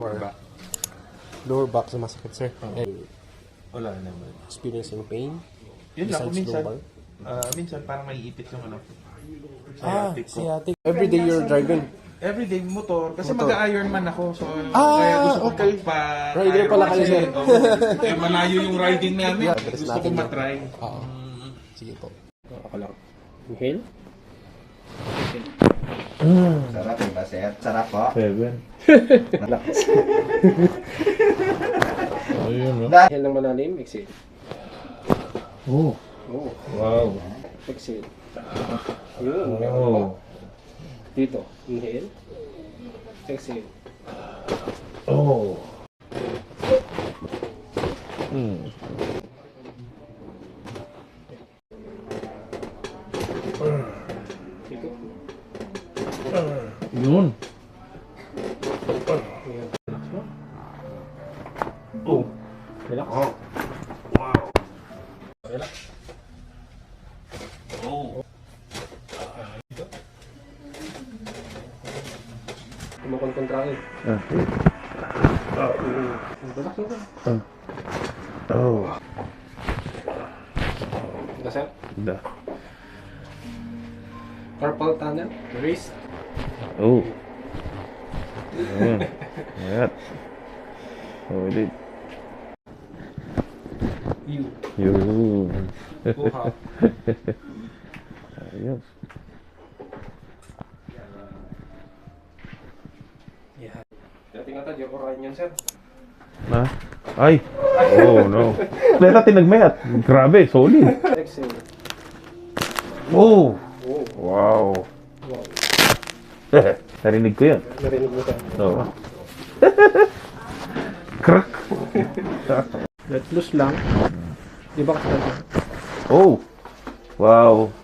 Back. Lower back sa masakit, sir. Wala naman. Experiencing pain. Yun lang, Besides minsan, lumbar. minsan parang maiipit yung ano. Sciatic. Every day you're driving. Everyday motor. Kasi Motor. mag-Ironman ako. So, kaya gusto ko okay. Rider pala kayo, sir. Eh, malayo yung riding namin. Yeah, Gusto ko matry. Oo. Sige po. Ako lang. Inhale. Sarap yung baset. Sarap po. 7. Ayun, no? Inhale ng malalim. Exhale. Oh. Oh. Wow. Exhale. Yun. Meron pa. Oh. Dito. Inhale. Exhale. Oh. Hmm. Dito. Yun. Oh. Relax. Relax. Oh. Kumakontrakin. Relax mo ka. Oh. Ito, sir. Da. Carpal tunnel. Wrist. Oh. Ayan. Ayan. Oh, ulit. You. Yun. Buha. Ayos. Yeah. Tingnan tayo, orahin yan, sir. Na? Ay! Oh, no. Leta tinagmayat. Grabe, solid. Exhale. Oh! Oh. Wow. Wow. Narinig ko yan. Narinig mo, sir. Oo. Crack! Let loose lang. Di ba kasi? Oh! Wow!